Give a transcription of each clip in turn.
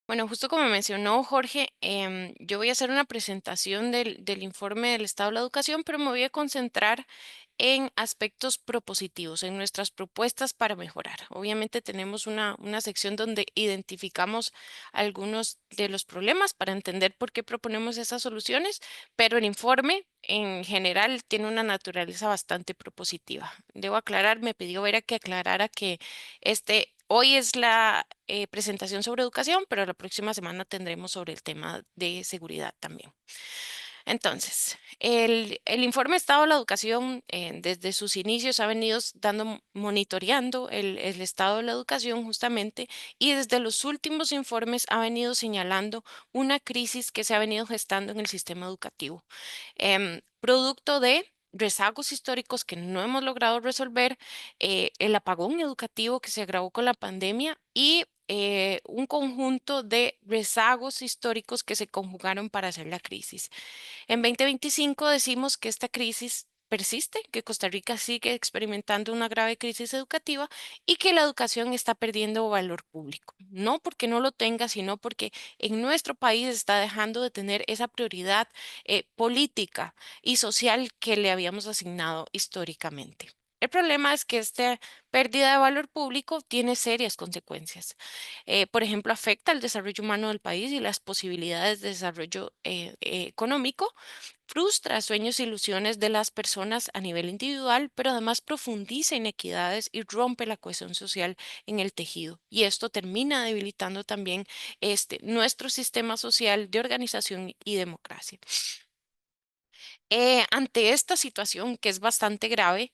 Bueno, justo como mencionó Jorge, yo voy a hacer una presentación del informe del Estado de la Educación, pero me voy a concentrar en aspectos propositivos, en nuestras propuestas para mejorar. Obviamente tenemos una sección donde identificamos algunos de los problemas para entender por qué proponemos esas soluciones, pero el informe en general tiene una naturaleza bastante propositiva. Debo aclarar, me pidió Vera que aclarara que hoy es la presentación sobre educación, pero la próxima semana tendremos sobre el tema de seguridad también. Entonces, el informe Estado de la Educación, desde sus inicios ha venido monitoreando el estado de la educación justamente, y desde los últimos informes ha venido señalando una crisis que se ha venido gestando en el sistema educativo, producto de rezagos históricos que no hemos logrado resolver, el apagón educativo que se agravó con la pandemia y un conjunto de rezagos históricos que se conjugaron para hacer la crisis. En 2025 decimos que esta crisis persiste, que Costa Rica sigue experimentando una grave crisis educativa y que la educación está perdiendo valor público. No porque no lo tenga, sino porque en nuestro país está dejando de tener esa prioridad política y social que le habíamos asignado históricamente. El problema es que esta pérdida de valor público tiene serias consecuencias. Por ejemplo, afecta al desarrollo humano del país y las posibilidades de desarrollo económico, frustra sueños e ilusiones de las personas a nivel individual, pero además profundiza inequidades y rompe la cohesión social en el tejido. Y esto termina debilitando también nuestro sistema social de organización y democracia. Ante esta situación que es bastante grave,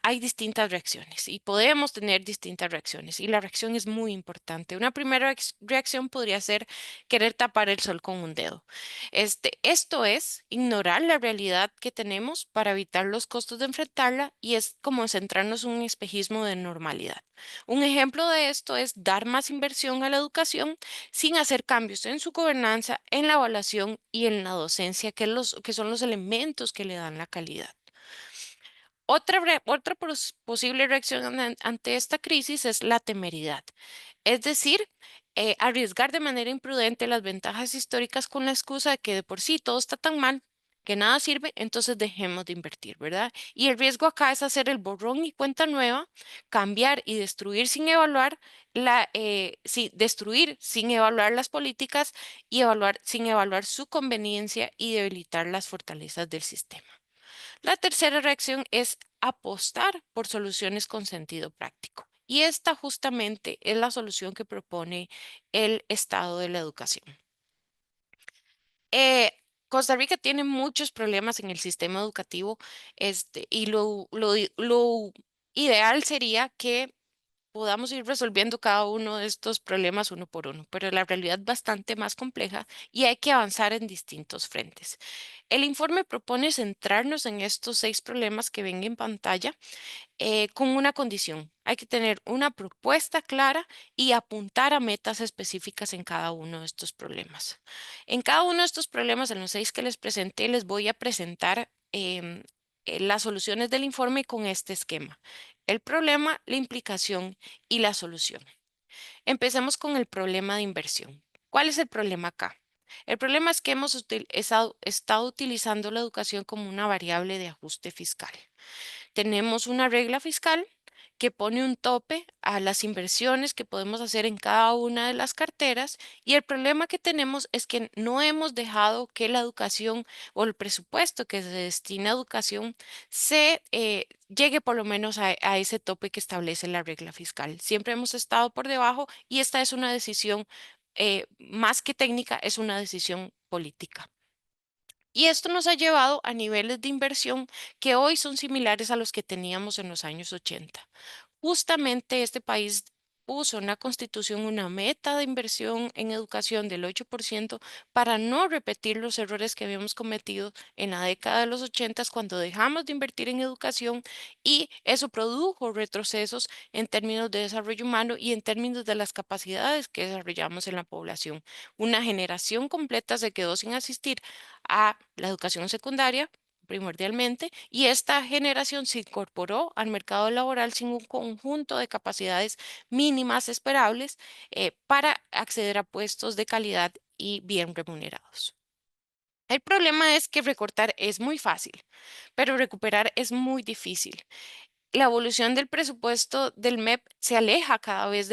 hay distintas reacciones y podemos tener distintas reacciones y la reacción es muy importante. Una primera reacción podría ser querer tapar el sol con un dedo. Esto es ignorar la realidad que tenemos para evitar los costos de enfrentarla y es como centrarnos en un espejismo de normalidad. Un ejemplo de esto es dar más inversión a la educación sin hacer cambios en su gobernanza, en la evaluación y en la docencia, que son los elementos que le dan la calidad. Otra posible reacción ante esta crisis es la temeridad, es decir, arriesgar de manera imprudente las ventajas históricas con la excusa de que de por sí todo está tan mal que nada sirve, entonces dejemos de invertir, ¿verdad? Y el riesgo acá es hacer el borrón y cuenta nueva, cambiar y destruir sin evaluar destruir sin evaluar las políticas y evaluar sin evaluar su conveniencia y debilitar las fortalezas del sistema. La tercera reacción es apostar por soluciones con sentido práctico. Y esta justamente es la solución que propone el Estado de la Educación. Eh, Costa Rica tiene muchos problemas en el sistema educativo, y lo ideal sería que podamos ir resolviendo cada uno de estos problemas uno por uno, pero la realidad es bastante más compleja y hay que avanzar en distintos frentes. El informe propone centrarnos en estos 6 problemas que ven en pantalla, con una condición. Hay que tener una propuesta clara y apuntar a metas específicas en cada uno de estos problemas. En cada uno de estos problemas, en los 6 que les presenté, les voy a presentar las soluciones del informe con este esquema: el problema, la implicación y la solución. Empecemos con el problema de inversión. ¿Cuál es el problema acá? El problema es que hemos estado utilizando la educación como una variable de ajuste fiscal. Tenemos una regla fiscal que pone un tope a las inversiones que podemos hacer en cada una de las carteras, y el problema que tenemos es que no hemos dejado que la educación o el presupuesto que se destina a educación se llegue por lo menos a ese tope que establece la regla fiscal. Siempre hemos estado por debajo y esta es una decisión, más que técnica, es una decisión política. Y esto nos ha llevado a niveles de inversión que hoy son similares a los que teníamos en los años 80. Justamente este país puso en la Constitución una meta de inversión en educación del 8% para no repetir los errores que habíamos cometido en la década de los 80 cuando dejamos de invertir en educación, y eso produjo retrocesos en términos de desarrollo humano y en términos de las capacidades que desarrollamos en la población. Una generación completa se quedó sin asistir a la educación secundaria primordialmente, y esta generación se incorporó al mercado laboral sin un conjunto de capacidades mínimas esperables para acceder a puestos de calidad y bien remunerados. El problema es que recortar es muy fácil, pero recuperar es muy difícil. La evolución del presupuesto del MEP se aleja cada vez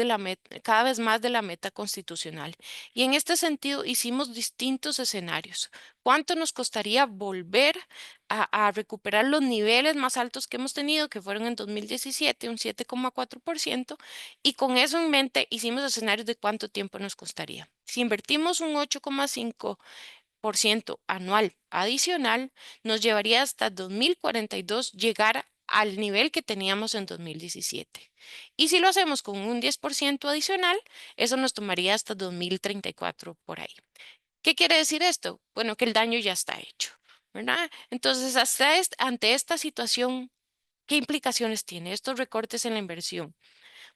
más de la meta constitucional. Y en este sentido hicimos distintos escenarios. ¿Cuánto nos costaría volver a recuperar los niveles más altos que hemos tenido, que fueron en 2017, un 7,4%? Y con eso en mente hicimos escenarios de cuánto tiempo nos costaría. Si invertimos un 8,5% anual adicional, nos llevaría hasta 2042 llegar al nivel que teníamos en 2017. Y si lo hacemos con un 10% adicional, eso nos tomaría hasta 2034 por ahí. ¿Qué quiere decir esto? Bueno, que el daño ya está hecho, ¿verdad? Entonces, ante esta situación, ¿qué implicaciones tiene estos recortes en la inversión?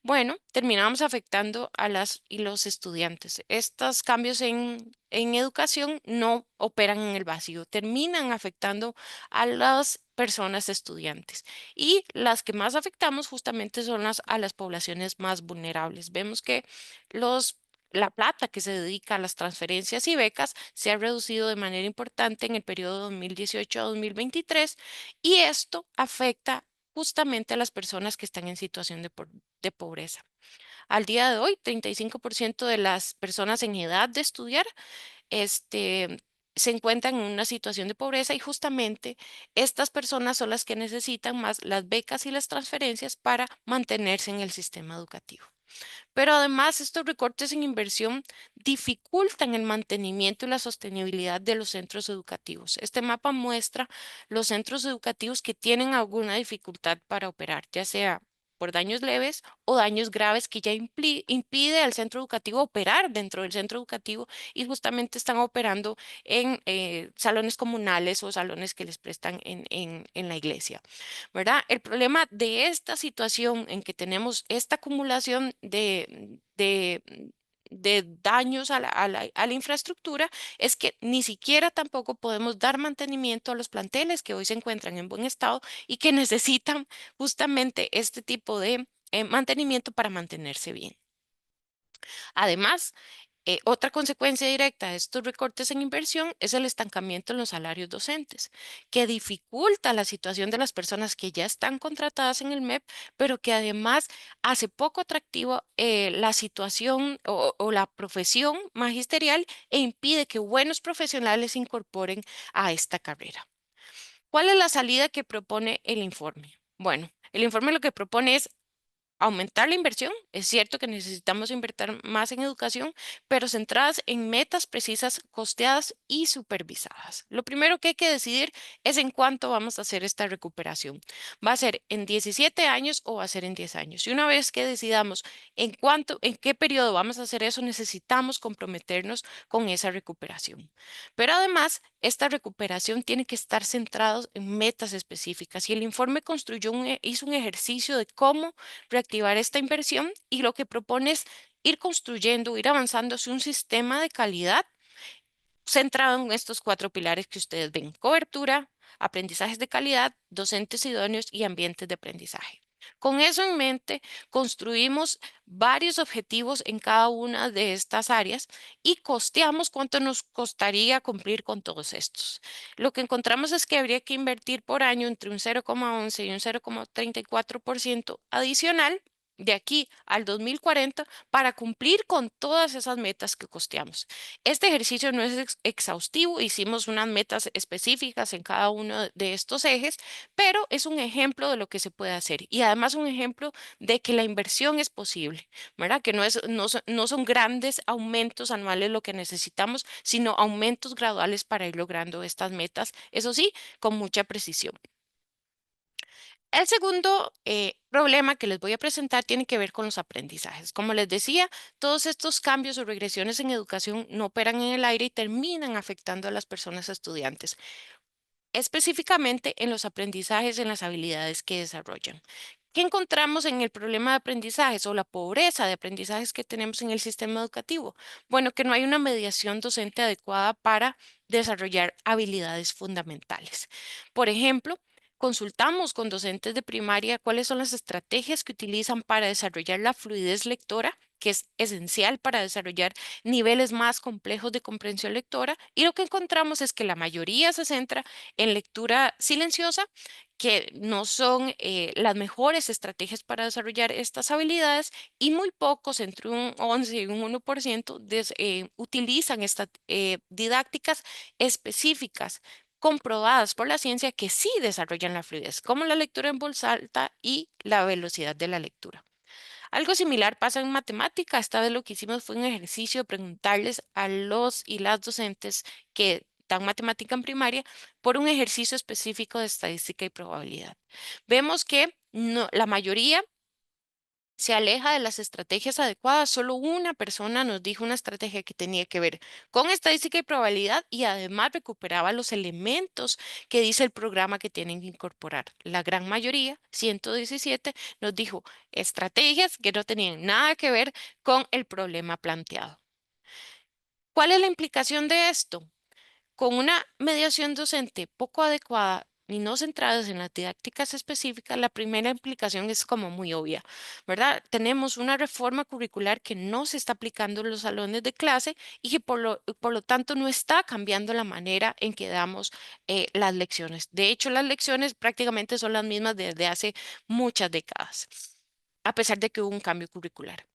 Bueno, terminamos afectando a las y los estudiantes. Estos cambios en educación no operan en el vacío, terminan afectando a las personas estudiantes. Y las que más afectamos justamente son a las poblaciones más vulnerables. Vemos que los, la plata que se dedica a las transferencias y becas se ha reducido de manera importante en el periodo 2018 a 2023 y esto afecta justamente a las personas que están en situación de pobreza. Al día de hoy, 35% de las personas en edad de estudiar, este, se encuentran en una situación de pobreza y justamente estas personas son las que necesitan más las becas y las transferencias para mantenerse en el sistema educativo. Pero además, estos recortes en inversión dificultan el mantenimiento y la sostenibilidad de los centros educativos. Este mapa muestra los centros educativos que tienen alguna dificultad para operar, ya sea por daños leves o daños graves que ya impide al centro educativo operar dentro del centro educativo y justamente están operando en salones comunales o salones que les prestan en la iglesia. ¿Verdad? El problema de esta situación en que tenemos esta acumulación de daños a la infraestructura es que ni siquiera tampoco podemos dar mantenimiento a los planteles que hoy se encuentran en buen estado y que necesitan justamente este tipo de mantenimiento para mantenerse bien. Además, otra consecuencia directa de estos recortes en inversión es el estancamiento en los salarios docentes, que dificulta la situación de las personas que ya están contratadas en el MEP, pero que además hace poco atractivo la situación o la profesión magisterial e impide que buenos profesionales se incorporen a esta carrera. ¿Cuál es la salida que propone el informe? Bueno, el informe lo que propone es aumentar la inversión. Es cierto que necesitamos invertir más en educación, pero centradas en metas precisas, costeadas y supervisadas. Lo primero que hay que decidir es en cuánto vamos a hacer esta recuperación. ¿Va a ser en 17 años o va a ser en 10 años? Y una vez que decidamos en qué periodo vamos a hacer eso, necesitamos comprometernos con esa recuperación. Pero además, esta recuperación tiene que estar centrada en metas específicas y el informe hizo un ejercicio de cómo reactivar esta inversión y lo que propone es ir construyendo, ir avanzando hacia un sistema de calidad centrado en estos cuatro pilares que ustedes ven: cobertura, aprendizajes de calidad, docentes idóneos y ambientes de aprendizaje. Con eso en mente, construimos varios objetivos en cada una de estas áreas y costeamos cuánto nos costaría cumplir con todos estos. Lo que encontramos es que habría que invertir por año entre un 0,11 y un 0,34% adicional de aquí al 2040 para cumplir con todas esas metas que costeamos. Este ejercicio no es exhaustivo, hicimos unas metas específicas en cada uno de estos ejes, pero es un ejemplo de lo que se puede hacer y además un ejemplo de que la inversión es posible, ¿verdad? Que no son grandes aumentos anuales lo que necesitamos, sino aumentos graduales para ir logrando estas metas, eso sí, con mucha precisión. El segundo problema que les voy a presentar tiene que ver con los aprendizajes. Como les decía, todos estos cambios o regresiones en educación no operan en el aire y terminan afectando a las personas estudiantes, específicamente en los aprendizajes, en las habilidades que desarrollan. ¿Qué encontramos en el problema de aprendizajes o la pobreza de aprendizajes que tenemos en el sistema educativo? Bueno, que no hay una mediación docente adecuada para desarrollar habilidades fundamentales. Por ejemplo, consultamos con docentes de primaria cuáles son las estrategias que utilizan para desarrollar la fluidez lectora, que es esencial para desarrollar niveles más complejos de comprensión lectora, y lo que encontramos es que la mayoría se centra en lectura silenciosa, que no son las mejores estrategias para desarrollar estas habilidades, y muy pocos, entre un 11 y un 1%, utilizan estas didácticas específicas comprobadas por la ciencia que sí desarrollan la fluidez, como la lectura en voz alta y la velocidad de la lectura. Algo similar pasa en matemática. Esta vez lo que hicimos fue un ejercicio de preguntarles a los y las docentes que dan matemática en primaria por un ejercicio específico de estadística y probabilidad. Vemos que la mayoría se aleja de las estrategias adecuadas. Solo una persona nos dijo una estrategia que tenía que ver con estadística y probabilidad y además recuperaba los elementos que dice el programa que tienen que incorporar. La gran mayoría, 117, nos dijo estrategias que no tenían nada que ver con el problema planteado. ¿Cuál es la implicación de esto? Con una mediación docente poco adecuada y no centradas en las didácticas específicas, la primera implicación es como muy obvia, ¿verdad? Tenemos una reforma curricular que no se está aplicando en los salones de clase y que por lo tanto no está cambiando la manera en que damos las lecciones. De hecho, las lecciones prácticamente son las mismas desde hace muchas décadas, a pesar de que hubo un cambio curricular.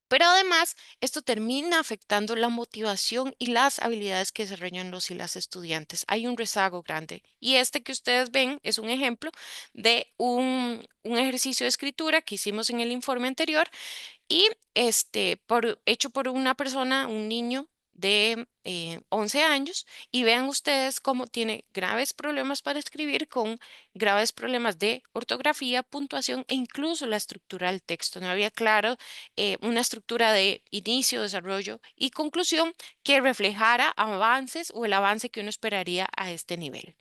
Pero además, esto termina afectando la motivación y las habilidades que desarrollan los y las estudiantes. Hay un rezago grande. Y este que ustedes ven es un ejemplo de un ejercicio de escritura que hicimos en el informe anterior y hecho por una persona, un niño de 11 años, y vean ustedes cómo tiene graves problemas para escribir con graves problemas de ortografía, puntuación e incluso la estructura del texto. No había claro una estructura de inicio, desarrollo y conclusión que reflejara avances o el avance que uno esperaría a este nivel.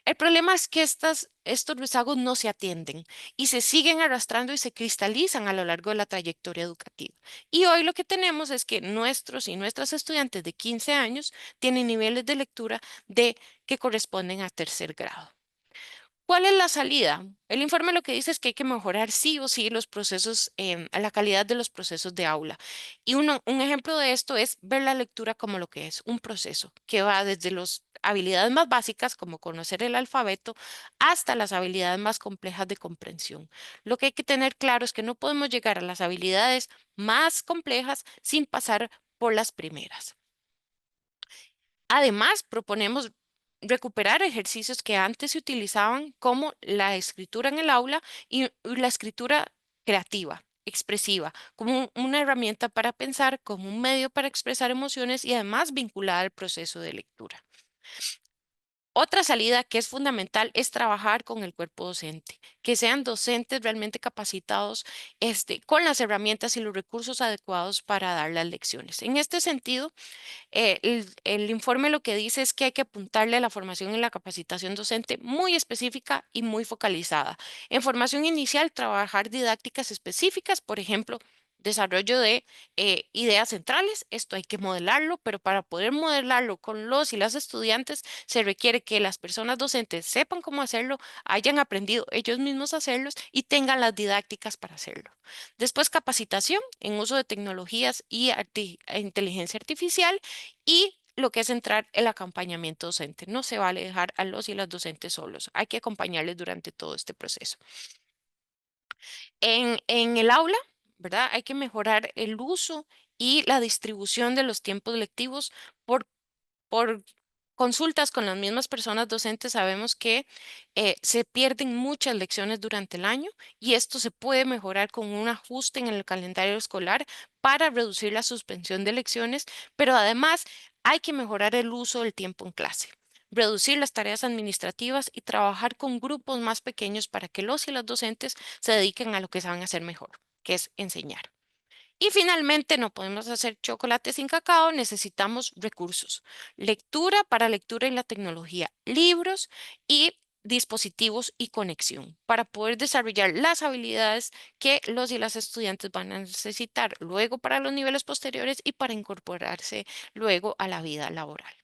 El problema es que estos rezagos no se atienden y se siguen arrastrando y se cristalizan a lo largo de la trayectoria educativa. Y hoy lo que tenemos es que nuestros y nuestras estudiantes de 15 años tienen niveles de lectura que corresponden a tercer grado. ¿Cuál es la salida? El informe lo que dice es que hay que mejorar sí o sí los procesos, la calidad de los procesos de aula. Y un ejemplo de esto es ver la lectura como lo que es, un proceso que va desde las habilidades más básicas, como conocer el alfabeto, hasta las habilidades más complejas de comprensión. Lo que hay que tener claro es que no podemos llegar a las habilidades más complejas sin pasar por las primeras. Además, proponemos recuperar ejercicios que antes se utilizaban como la escritura en el aula y la escritura creativa, expresiva, como una herramienta para pensar, como un medio para expresar emociones y además vinculada al proceso de lectura. Otra salida que es fundamental es trabajar con el cuerpo docente, que sean docentes realmente capacitados, con las herramientas y los recursos adecuados para dar las lecciones. En este sentido, el informe lo que dice es que hay que apuntarle a la formación y la capacitación docente muy específica y muy focalizada. En formación inicial, trabajar didácticas específicas, por ejemplo, desarrollo de ideas centrales. Esto hay que modelarlo, pero para poder modelarlo con los y las estudiantes se requiere que las personas docentes sepan cómo hacerlo, hayan aprendido ellos mismos a hacerlos y tengan las didácticas para hacerlo. Después, capacitación en uso de tecnologías y inteligencia artificial y lo que es entrar el acompañamiento docente. No se vale dejar a los y las docentes solos. Hay que acompañarles durante todo este proceso. En el aula, ¿verdad? Hay que mejorar el uso y la distribución de los tiempos lectivos por por consultas con las mismas personas docentes sabemos que se pierden muchas lecciones durante el año y esto se puede mejorar con un ajuste en el calendario escolar para reducir la suspensión de lecciones, pero además hay que mejorar el uso del tiempo en clase, reducir las tareas administrativas y trabajar con grupos más pequeños para que los y las docentes se dediquen a lo que saben hacer mejor, que es enseñar. Y finalmente, no podemos hacer chocolate sin cacao, necesitamos recursos. Lectura para lectura y la tecnología, libros y dispositivos y conexión para poder desarrollar las habilidades que los y las estudiantes van a necesitar luego para los niveles posteriores y para incorporarse luego a la vida laboral.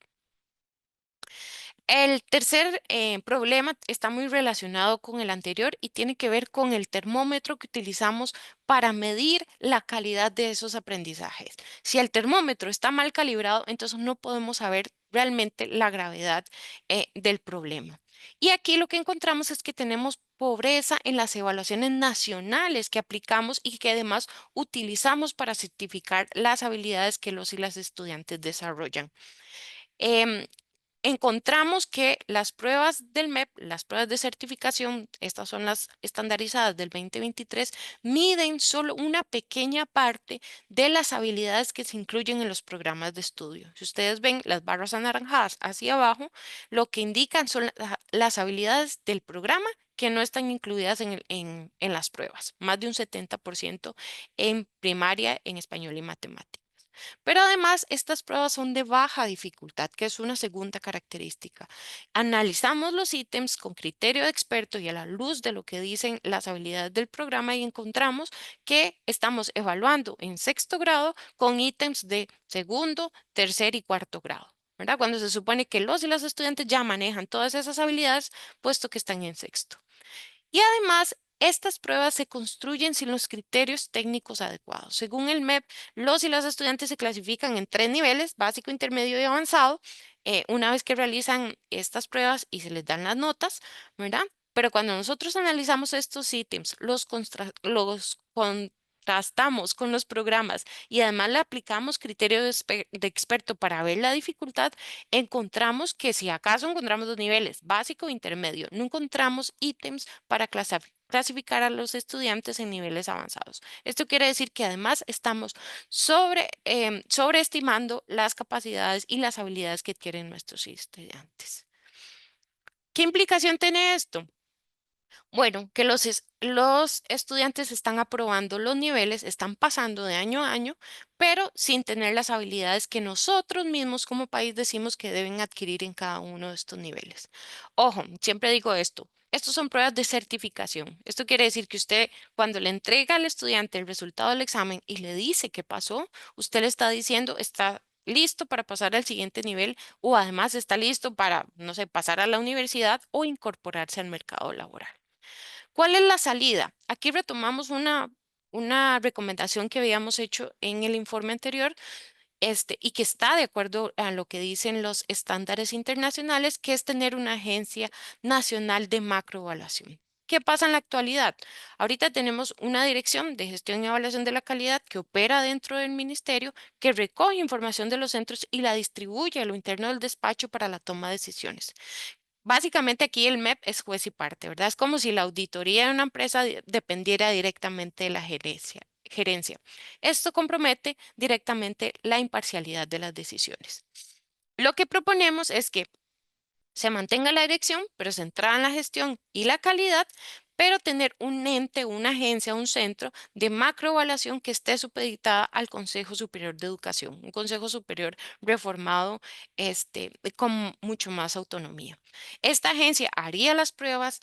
El tercer problema está muy relacionado con el anterior y tiene que ver con el termómetro que utilizamos para medir la calidad de esos aprendizajes. Si el termómetro está mal calibrado, entonces no podemos saber realmente la gravedad del problema. Y aquí lo que encontramos es que tenemos pobreza en las evaluaciones nacionales que aplicamos y que además utilizamos para certificar las habilidades que los y las estudiantes desarrollan. Em, Encontramos que las pruebas del MEP, las pruebas de certificación, estas son las estandarizadas del 2023, miden solo una pequeña parte de las habilidades que se incluyen en los programas de estudio. Si ustedes ven las barras anaranjadas hacia abajo, lo que indican son las habilidades del programa que no están incluidas en las pruebas, más de un 70% en primaria en español y matemáticas. Pero además, estas pruebas son de baja dificultad, que es una segunda característica. Analizamos los ítems con criterio de experto y a la luz de lo que dicen las habilidades del programa y encontramos que estamos evaluando en sexto grado con ítems de segundo, tercer y cuarto grado. ¿Verdad? Cuando se supone que los y las estudiantes ya manejan todas esas habilidades, puesto que están en sexto. Y además, estas pruebas se construyen sin los criterios técnicos adecuados. Según el MEP, los y las estudiantes se clasifican en tres niveles, básico, intermedio y avanzado, una vez que realizan estas pruebas y se les dan las notas, ¿verdad? Pero cuando nosotros analizamos estos ítems, los contrastamos con los programas y además le aplicamos criterio de experto para ver la dificultad, encontramos que si acaso encontramos dos niveles, básico e intermedio, no encontramos ítems para clasificar a los estudiantes en niveles avanzados. Esto quiere decir que además estamos sobreestimando las capacidades y las habilidades que adquieren nuestros estudiantes. ¿Qué implicación tiene esto? Bueno, que los estudiantes están aprobando los niveles, están pasando de año a año, pero sin tener las habilidades que nosotros mismos como país decimos que deben adquirir en cada uno de estos niveles. Ojo, siempre digo esto. Estos son pruebas de certificación. Esto quiere decir que usted, cuando le entrega al estudiante el resultado del examen y le dice qué pasó, usted le está diciendo, está listo para pasar al siguiente nivel o además está listo para, no sé, pasar a la universidad o incorporarse al mercado laboral. ¿Cuál es la salida? Aquí retomamos una recomendación que habíamos hecho en el informe anterior, y que está de acuerdo a lo que dicen los estándares internacionales, que es tener una agencia nacional de macroevaluación. ¿Qué pasa en la actualidad? Ahorita tenemos una dirección de gestión y evaluación de la calidad que opera dentro del ministerio, que recoge información de los centros y la distribuye a lo interno del despacho para la toma de decisiones. Básicamente aquí el MEP es juez y parte, ¿verdad? Es como si la auditoría de una empresa dependiera directamente de la gerencia. Esto compromete directamente la imparcialidad de las decisiones. Lo que proponemos es que se mantenga la dirección, pero centrada en la gestión y la calidad, pero tener un ente, una agencia, un centro de macroevaluación que esté supeditada al Consejo Superior de Educación, un Consejo Superior reformado, con mucho más autonomía. Esta agencia haría las pruebas,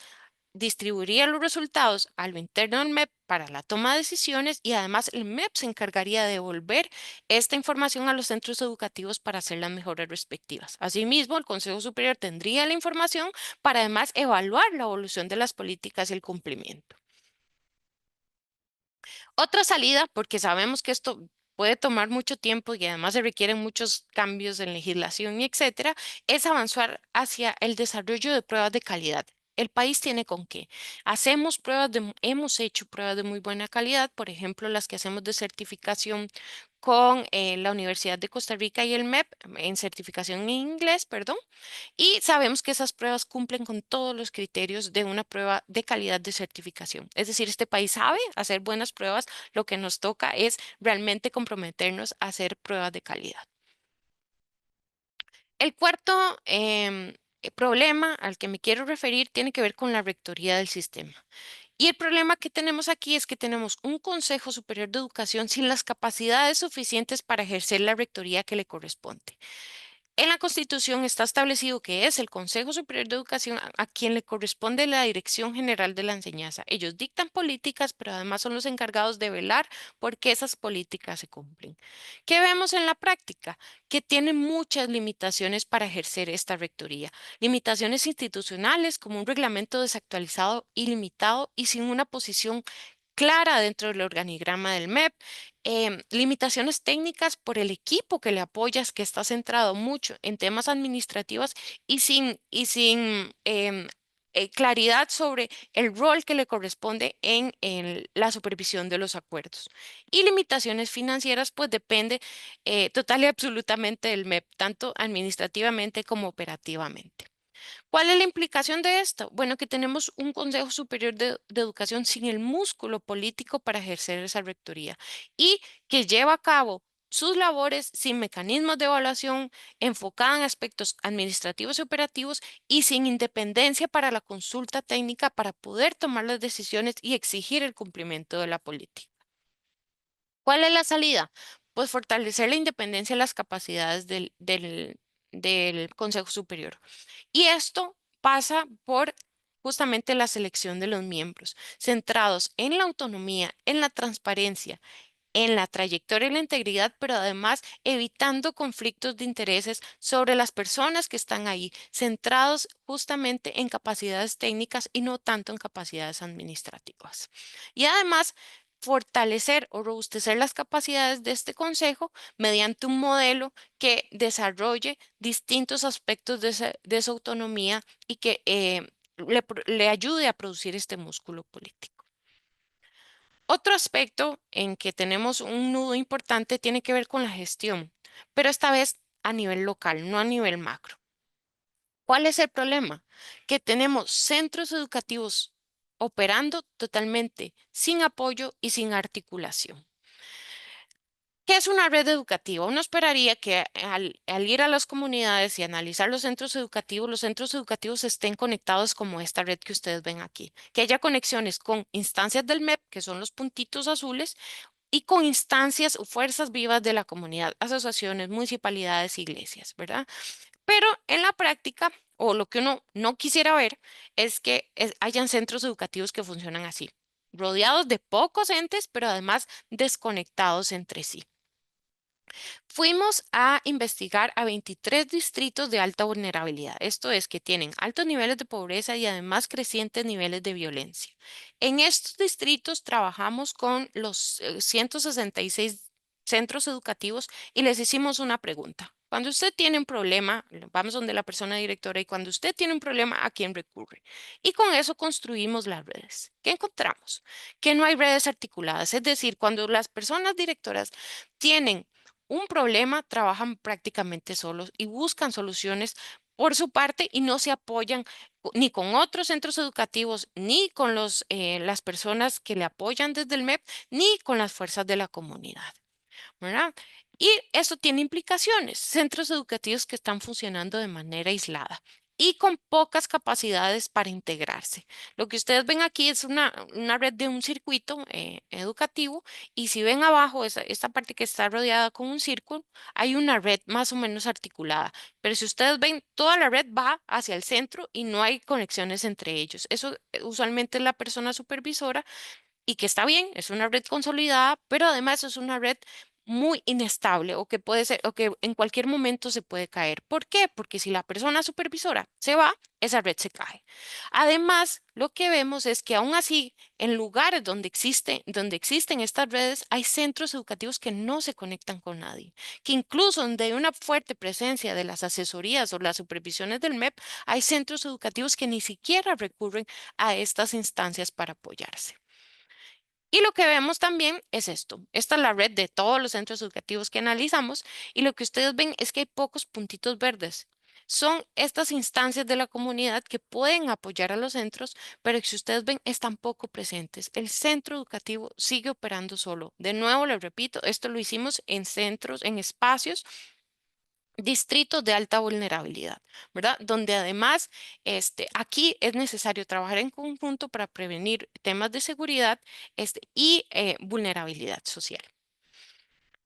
distribuiría los resultados a lo interno del MEP para la toma de decisiones y además el MEP se encargaría de devolver esta información a los centros educativos para hacer las mejores respectivas. Asimismo, el Consejo Superior tendría la información para además evaluar la evolución de las políticas y el cumplimiento. Otra salida, porque sabemos que esto puede tomar mucho tiempo y además se requieren muchos cambios en legislación y etcétera, es avanzar hacia el desarrollo de pruebas de calidad. El país tiene con qué. Hemos hecho pruebas de muy buena calidad, por ejemplo, las que hacemos de certificación con la Universidad de Costa Rica y el MEP en certificación en inglés, perdón. Y sabemos que esas pruebas cumplen con todos los criterios de una prueba de calidad de certificación. Es decir, este país sabe hacer buenas pruebas. Lo que nos toca es realmente comprometernos a hacer pruebas de calidad. El cuarto problema al que me quiero referir tiene que ver con la rectoría del sistema. Y el problema que tenemos aquí es que tenemos un Consejo Superior de Educación sin las capacidades suficientes para ejercer la rectoría que le corresponde. En la Constitución está establecido que es el Consejo Superior de Educación a quien le corresponde la Dirección General de la Enseñanza. Ellos dictan políticas, pero además son los encargados de velar por que esas políticas se cumplen. ¿Qué vemos en la práctica? Que tiene muchas limitaciones para ejercer esta rectoría. Limitaciones institucionales como un reglamento desactualizado, ilimitado y sin una posición clara dentro del organigrama del MEP, limitaciones técnicas por el equipo que le apoyas, que está centrado mucho en temas administrativos y sin claridad sobre el rol que le corresponde en la supervisión de los acuerdos. Y limitaciones financieras, pues depende total y absolutamente del MEP, tanto administrativamente como operativamente. ¿Cuál es la implicación de esto? Bueno, que tenemos un Consejo Superior de Educación sin el músculo político para ejercer esa rectoría y que lleva a cabo sus labores sin mecanismos de evaluación enfocada en aspectos administrativos y operativos y sin independencia para la consulta técnica para poder tomar las decisiones y exigir el cumplimiento de la política. ¿Cuál es la salida? Pues fortalecer la independencia y las capacidades del Consejo Superior. Y esto pasa por justamente la selección de los miembros, centrados en la autonomía, en la transparencia, en la trayectoria y la integridad, pero además evitando conflictos de intereses sobre las personas que están ahí, centrados justamente en capacidades técnicas y no tanto en capacidades administrativas. Y además, fortalecer o robustecer las capacidades de este consejo mediante un modelo que desarrolle distintos aspectos de esa autonomía y que le ayude a producir este músculo político. Otro aspecto en que tenemos un nudo importante tiene que ver con la gestión, pero esta vez a nivel local, no a nivel macro. ¿Cuál es el problema? Que tenemos centros educativos operando totalmente sin apoyo y sin articulación. ¿Qué es una red educativa? Uno esperaría que al ir a las comunidades y analizar los centros educativos estén conectados como esta red que ustedes ven aquí, que haya conexiones con instancias del MEP, que son los puntitos azules, y con instancias o fuerzas vivas de la comunidad, asociaciones, municipalidades, iglesias, ¿verdad? Pero en la práctica, o lo que uno no quisiera ver, es que hayan centros educativos que funcionan así, rodeados de pocos entes, pero además desconectados entre sí. Fuimos a investigar a 23 distritos de alta vulnerabilidad, esto es, que tienen altos niveles de pobreza y además crecientes niveles de violencia. En estos distritos trabajamos con los 166 centros educativos y les hicimos una pregunta. Cuando usted tiene un problema, vamos donde la persona directora y cuando usted tiene un problema, ¿a quién recurre? Y con eso construimos las redes. ¿Qué encontramos? Que no hay redes articuladas, es decir, cuando las personas directoras tienen un problema, trabajan prácticamente solos y buscan soluciones por su parte y no se apoyan ni con otros centros educativos, ni con las personas que le apoyan desde el MEP, ni con las fuerzas de la comunidad. ¿Verdad? Y esto tiene implicaciones, centros educativos que están funcionando de manera aislada y con pocas capacidades para integrarse. Lo que ustedes ven aquí es una red de un circuito educativo y si ven abajo esta parte que está rodeada con un círculo, hay una red más o menos articulada. Pero si ustedes ven, toda la red va hacia el centro y no hay conexiones entre ellos. Eso usualmente es la persona supervisora y que está bien, es una red consolidada, pero además es una red muy inestable o que puede ser o que en cualquier momento se puede caer. ¿Por qué? Porque si la persona supervisora se va, esa red se cae. Además, lo que vemos es que aún así, en lugares donde existen estas redes, hay centros educativos que no se conectan con nadie, que incluso donde hay una fuerte presencia de las asesorías o las supervisiones del MEP, hay centros educativos que ni siquiera recurren a estas instancias para apoyarse. Y lo que vemos también es esto. Esta es la red de todos los centros educativos que analizamos y lo que ustedes ven es que hay pocos puntitos verdes. Son estas instancias de la comunidad que pueden apoyar a los centros, pero que si ustedes ven están poco presentes. El centro educativo sigue operando solo. De nuevo, les repito, esto lo hicimos en centros, en espacios distritos de alta vulnerabilidad, ¿verdad? Donde además, aquí es necesario trabajar en conjunto para prevenir temas de seguridad, y vulnerabilidad social.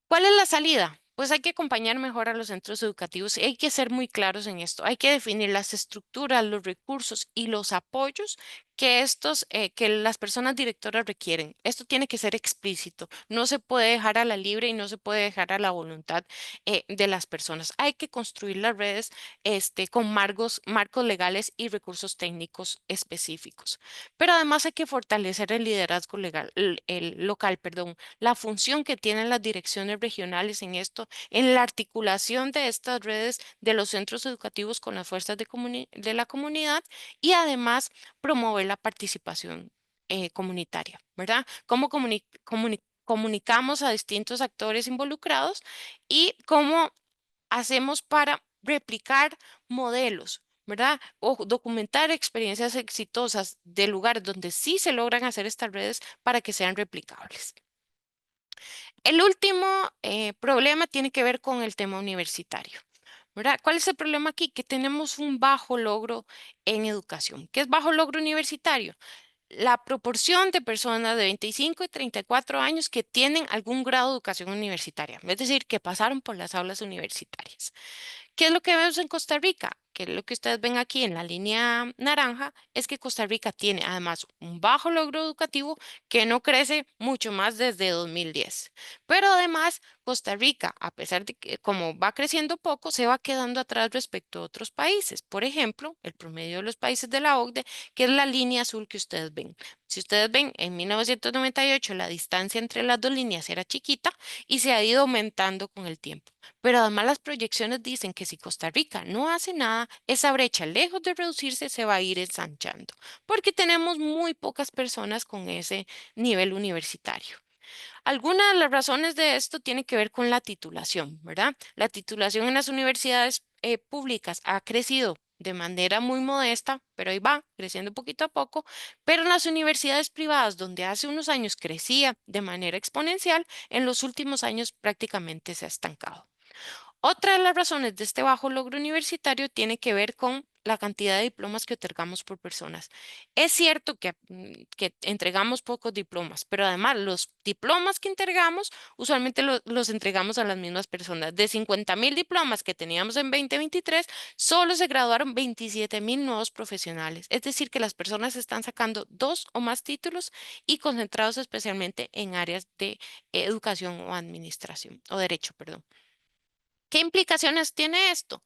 ¿Cuál es la salida? Pues hay que acompañar mejor a los centros educativos y hay que ser muy claros en esto. Hay que definir las estructuras, los recursos y los apoyos que las personas directoras requieren. Esto tiene que ser explícito. No se puede dejar a la libre y no se puede dejar a la voluntad de las personas. Hay que construir las redes con marcos legales y recursos técnicos específicos. Pero además hay que fortalecer el liderazgo legal, el local, perdón, la función que tienen las direcciones regionales en esto, en la articulación de estas redes de los centros educativos con las fuerzas de la comunidad y además promover la participación comunitaria, ¿verdad? ¿Cómo comunicamos a distintos actores involucrados y cómo hacemos para replicar modelos? ¿Verdad? O documentar experiencias exitosas de lugares donde sí se logran hacer estas redes para que sean replicables. El último problema tiene que ver con el tema universitario, ¿verdad? ¿Cuál es el problema aquí? Que tenemos un bajo logro en educación. ¿Qué es bajo logro universitario? La proporción de personas de 25 y 34 años que tienen algún grado de educación universitaria, es decir, que pasaron por las aulas universitarias. ¿Qué es lo que vemos en Costa Rica? Que lo que ustedes ven aquí en la línea naranja es que Costa Rica tiene además un bajo logro educativo que no crece mucho más desde 2010. Pero además, Costa Rica, a pesar de que como va creciendo poco, se va quedando atrás respecto a otros países. Por ejemplo, el promedio de los países de la OCDE, que es la línea azul que ustedes ven. Si ustedes ven, en 1998 la distancia entre las dos líneas era chiquita y se ha ido aumentando con el tiempo. Pero además las proyecciones dicen que si Costa Rica no hace nada, esa brecha, lejos de reducirse, se va a ir ensanchando, porque tenemos muy pocas personas con ese nivel universitario. Algunas de las razones de esto tiene que ver con la titulación, ¿verdad? La titulación en las universidades públicas ha crecido de manera muy modesta, pero ahí va, creciendo poquito a poco, pero en las universidades privadas, donde hace unos años crecía de manera exponencial, en los últimos años prácticamente se ha estancado. Otra de las razones de este bajo logro universitario tiene que ver con la cantidad de diplomas que otorgamos por personas. Es cierto que entregamos pocos diplomas, pero además los diplomas que entregamos usualmente los entregamos a las mismas personas. De 50.000 diplomas que teníamos en 2023, solo se graduaron 27.000 nuevos profesionales. Es decir, que las personas están sacando dos o más títulos y concentrados especialmente en áreas de educación o administración o derecho, perdón. ¿Qué implicaciones tiene esto?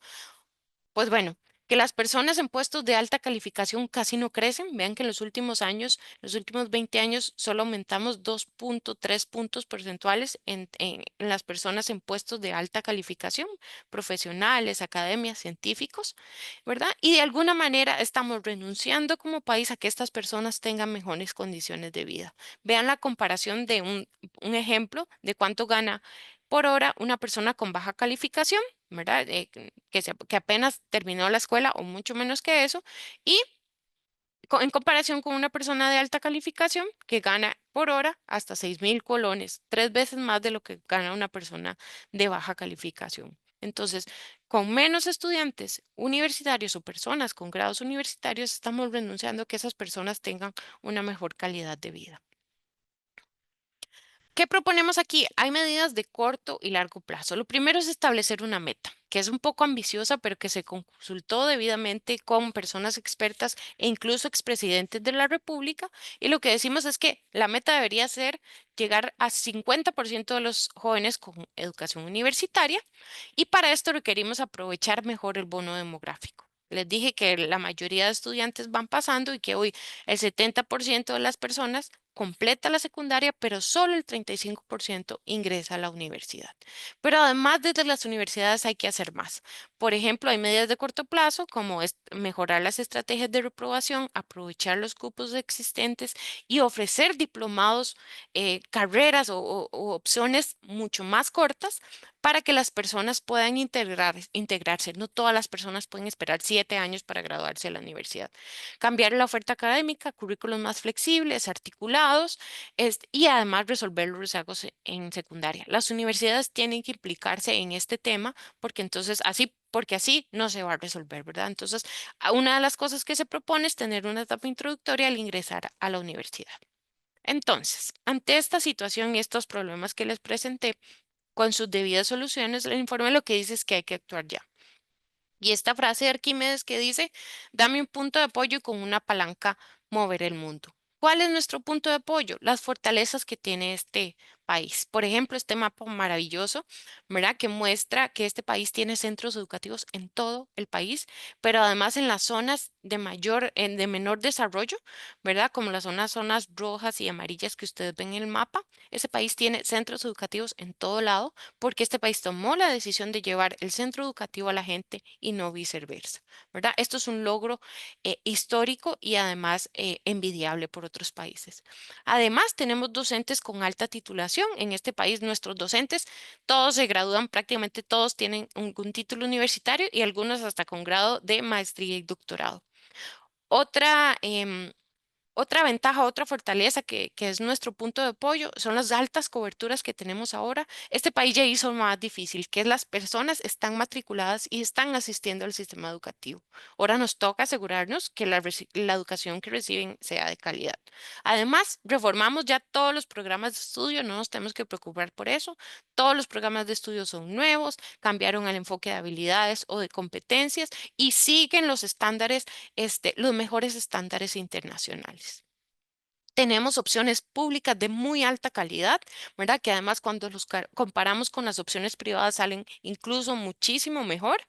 Pues bueno, que las personas en puestos de alta calificación casi no crecen. Vean que en los últimos años, los últimos 20 años, solo aumentamos 2.3 puntos porcentuales en las personas en puestos de alta calificación, profesionales, academias, científicos, ¿verdad? Y de alguna manera estamos renunciando como país a que estas personas tengan mejores condiciones de vida. Vean la comparación de un ejemplo de cuánto gana por hora una persona con baja calificación, ¿verdad? Que apenas terminó la escuela o mucho menos que eso, y en comparación con una persona de alta calificación que gana por hora hasta 6.000 colones, 3 veces más de lo que gana una persona de baja calificación. Entonces, con menos estudiantes universitarios o personas con grados universitarios, estamos renunciando a que esas personas tengan una mejor calidad de vida. ¿Qué proponemos aquí? Hay medidas de corto y largo plazo. Lo primero es establecer una meta, que es un poco ambiciosa, pero que se consultó debidamente con personas expertas e incluso expresidentes de la República. Y lo que decimos es que la meta debería ser llegar a 50% de los jóvenes con educación universitaria y para esto requerimos aprovechar mejor el bono demográfico. Les dije que la mayoría de estudiantes van pasando y que hoy el 70% de las personas completa la secundaria, pero solo el 35% ingresa a la universidad. Pero además desde las universidades hay que hacer más. Por ejemplo, hay medidas de corto plazo como mejorar las estrategias de reprobación, aprovechar los cupos existentes y ofrecer diplomados, carreras o opciones mucho más cortas para que las personas puedan integrarse. No todas las personas pueden esperar 7 años para graduarse de la universidad. Cambiar la oferta académica, currículos más flexibles, articulados, y además resolver los rezagos en secundaria. Las universidades tienen que implicarse en este tema porque así no se va a resolver, ¿verdad? Entonces, una de las cosas que se propone es tener una etapa introductoria al ingresar a la universidad. Entonces, ante esta situación y estos problemas que les presenté, con sus debidas soluciones, el informe lo que dice es que hay que actuar ya. Y esta frase de Arquímedes que dice, dame un punto de apoyo y con una palanca mover el mundo. ¿Cuál es nuestro punto de apoyo? Las fortalezas que tiene este país. Por ejemplo, este mapa maravilloso, ¿verdad? Que muestra que este país tiene centros educativos en todo el país, pero además en las zonas de de menor desarrollo, ¿verdad? Como las zonas rojas y amarillas que ustedes ven en el mapa. Ese país tiene centros educativos en todo lado porque este país tomó la decisión de llevar el centro educativo a la gente y no viceversa, ¿verdad? Esto es un logro histórico y además envidiable por otros países. Además, tenemos docentes con alta titulación. En este país, nuestros docentes, todos se gradúan, prácticamente todos tienen un título universitario y algunos hasta con grado de maestría y doctorado. Otra, otra ventaja, otra fortaleza que es nuestro punto de apoyo son las altas coberturas que tenemos ahora. Este país ya hizo más difícil, que las personas están matriculadas y están asistiendo al sistema educativo. Ahora nos toca asegurarnos que la educación que reciben sea de calidad. Además, reformamos ya todos los programas de estudio, no nos tenemos que preocupar por eso. Todos los programas de estudio son nuevos, cambiaron el enfoque de habilidades o de competencias y siguen los estándares, los mejores estándares internacionales. Tenemos opciones públicas de muy alta calidad, ¿verdad? Que además cuando los comparamos con las opciones privadas salen incluso muchísimo mejor.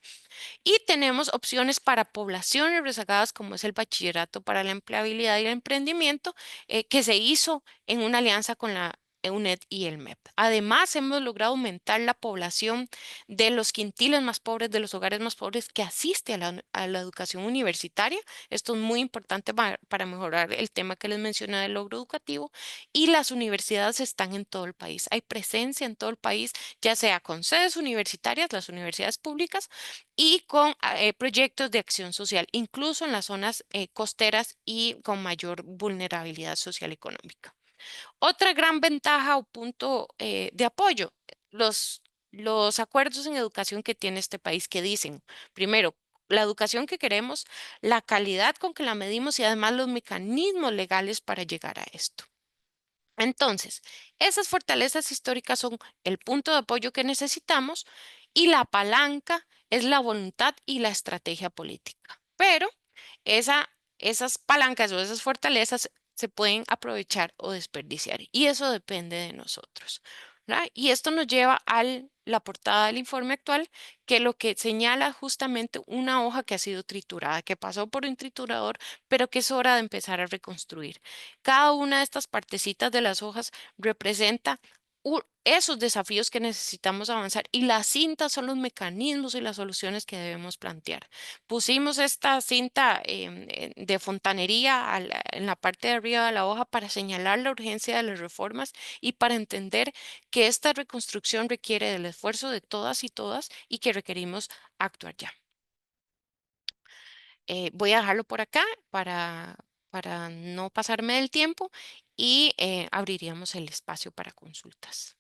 Y tenemos opciones para poblaciones rezagadas, como es el Bachillerato para la Empleabilidad y el Emprendimiento, que se hizo en una alianza con la UNED y el MEP. Además, hemos logrado aumentar la población de los quintiles más pobres, de los hogares más pobres que asiste a la educación universitaria. Esto es muy importante para mejorar el tema que les mencioné del logro educativo. Y las universidades están en todo el país. Hay presencia en todo el país, ya sea con sedes universitarias, las universidades públicas, y con proyectos de acción social, incluso en las zonas costeras y con mayor vulnerabilidad social y económica. Otra gran ventaja o punto de apoyo, los, los acuerdos en educación que tiene este país que dicen, primero, la educación que queremos, la calidad con que la medimos y además los mecanismos legales para llegar a esto. Entonces, esas fortalezas históricas son el punto de apoyo que necesitamos y la palanca es la voluntad y la estrategia política. Pero esa, esas palancas o esas fortalezas se pueden aprovechar o desperdiciar y eso depende de nosotros, ¿verdad? Y esto nos lleva a la portada del informe actual, que lo que señala justamente una hoja que ha sido triturada, que pasó por un triturador, pero que es hora de empezar a reconstruir. Cada una de estas partecitas de las hojas representa esos desafíos que necesitamos avanzar y las cintas son los mecanismos y las soluciones que debemos plantear. Pusimos esta cinta de fontanería en la parte de arriba de la hoja para señalar la urgencia de las reformas y para entender que esta reconstrucción requiere del esfuerzo de todas y todas y que requerimos actuar ya. Voy a dejarlo por acá para no pasarme del tiempo y abriríamos el espacio para consultas.